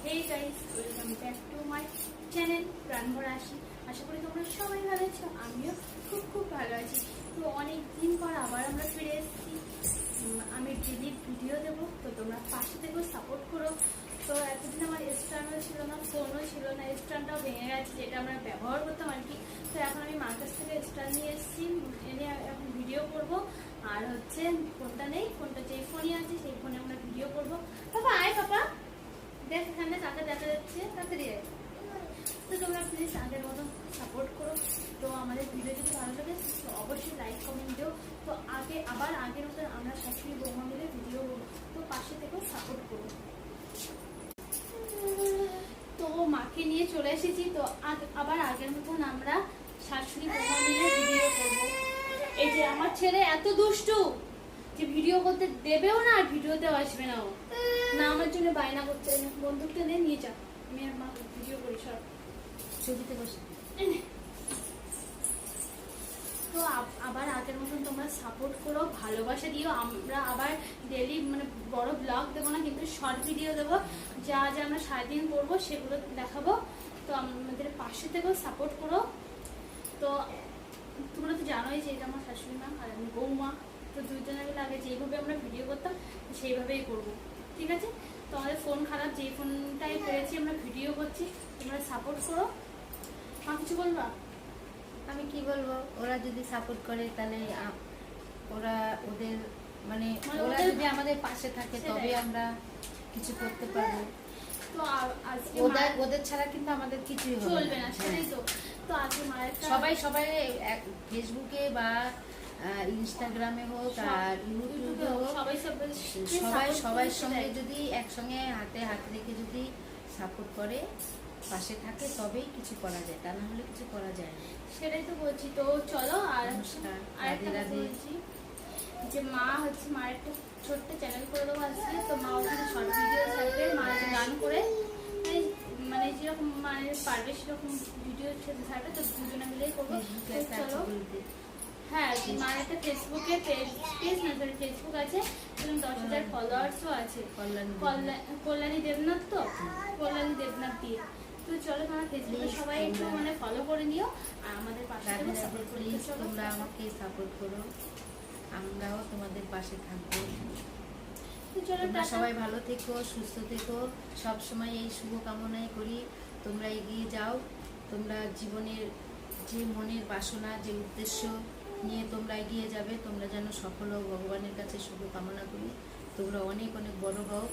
Hey guys, welcome back to my channel প্রাণভরা আসি। আশা করি তোমরা সবাই ভালো আছো, আমিও খুব খুব ভালো আছি। তো অনেক দিন পর আবার আমরা ফিরে এসেছি। আমি ডেলি ভিডিও দেবো, তো তোমরা পাশে থেকেও সাপোর্ট করো। তো এতদিন আমার স্ট্যান্ডও ছিল না, ফোনও ছিল না, স্ট্যান্ডটাও ভেঙে গেছে যেটা আমরা ব্যবহার করতাম আর কি। তো এখন আমি মার কাছ থেকে স্ট্যান্ড নিয়ে এসেছি, এনে এখন ভিডিও করবো। আর হচ্ছে ফোনটা নেই, ফোনটা যেই ফোনই আছে সেই ফোনে আমরা ভিডিও করবো। পাপা আয়, পাপা দেখ এখানে কাকে দেখা যাচ্ছে, তাড়াতাড়ি আয়। তো তোমরা প্লিজ আগের মতো সাপোর্ট করো। তো আমাদের ভিডিও যদি ভালো লাগে তো অবশ্যই লাইক কমেন্ট দিও। তো আবার আগের মতো আমরা শাশুড়ি বৌমা মিলে ভিডিও, তো পাশে থেকেও সাপোর্ট করো। তো মাকে নিয়ে চলে এসেছি, তো আবার আগের মতন আমরা শাশুড়ি বৌমা মিলে ভিডিও করবো। এই যে আমার ছেলে এত দুষ্টু যে ভিডিও করতে দেবেও না, আর ভিডিওতেও আসবে না। ও না আমার জন্য বায়না করছে, বন্দুকটা নিয়ে যা, আমি আর মা ভিডিও করি সব ছবিতে বসে। তো আবার আগের মতন তোমরা সাপোর্ট করো, ভালোবাসা দিও। আমরা আবার ডেলি মানে বড় ব্লগ দেবো না, কিন্তু শর্ট ভিডিও দেবো। যা যা আমরা সারাদিন করবো সেগুলো দেখাবো। তো আমাদের পাশে থেকেও সাপোর্ট করো। তো তোমরা তো জানোই যে এটা আমার শাশুড়ি মা আর আমি বৌমা। তো দুজনে মিলে আগে যেইভাবে আমরা ভিডিও করতাম সেইভাবেই করবো, ঠিক আছে? তো আমাদের ফোন খারাপ, যেই ফোনটাই পেরেছি আমরা ভিডিও করছি, তোমরা সাপোর্ট করো। মা কিছু বলবা? আমি কি বলবো, ওরা যদি সাপোর্ট করে তাহলে ওরা ওদের মানে ওরা যদি আমাদের পাশে থাকে তবে আমরা কিছু করতে পারবো। তো আজকে ওদের ছাড়া কিন্তু আমাদের কিছুই চলবে না, সেটাই তো। তো আজকে মায়ের সবাই ফেসবুকে বা ইনস্টাগ্রামে হোক আর ইউটিউবে হোক, সবাই সঙ্গে যদি একসঙ্গে হাতে হাত রেখে যদি সাপোর্ট করে, পাশে থাকে, তবেই কিছু করা যায়, তা না হলে কিছু করা যায় না। সেটাই তো বলছি। তো চলো আরেকটা বলছি যে মা হচ্ছে মায়ের একটা ছোট্ট চ্যানেল করে দেবো আজকে। তো মা ওখানে শর্ট ভিডিও থাকবে, মা গান করে মানে যেরকম মায়ের পারবে সেরকম ভিডিও থাকবে। তো দুজনে মিলেই করবো। চলো, হ্যাঁ মার একটা ফেসবুকে ফেসবুক আছে, 10,000 ফলোয়ার্সও আছে, কল্যাণী দেবনাথ। তো কল্যাণী দেবনাথ দিয়ে। তো চলো তোমার ফেসবুকে সবাই একটু মানে ফলো করে নিও, আর আমাদের পাশে সাপোর্ট করে দিও। তোমরা আমাকে সাপোর্ট করো, আমরাও তোমাদের পাশে থাকবো। তোমরা সবাই ভালো থেকো, সুস্থ থেকো, সব সময় এই শুভকামনাই করি। তোমরা এগিয়ে যাও, তোমরা জীবনের যে মনের বাসনা, যে উদ্দেশ্য নিয়ে তোমরা এগিয়ে যাবে, তোমরা যেন সফল হও, ভগবানের কাছে শুভকামনা করি। তোমরা অনেক অনেক বড় হও,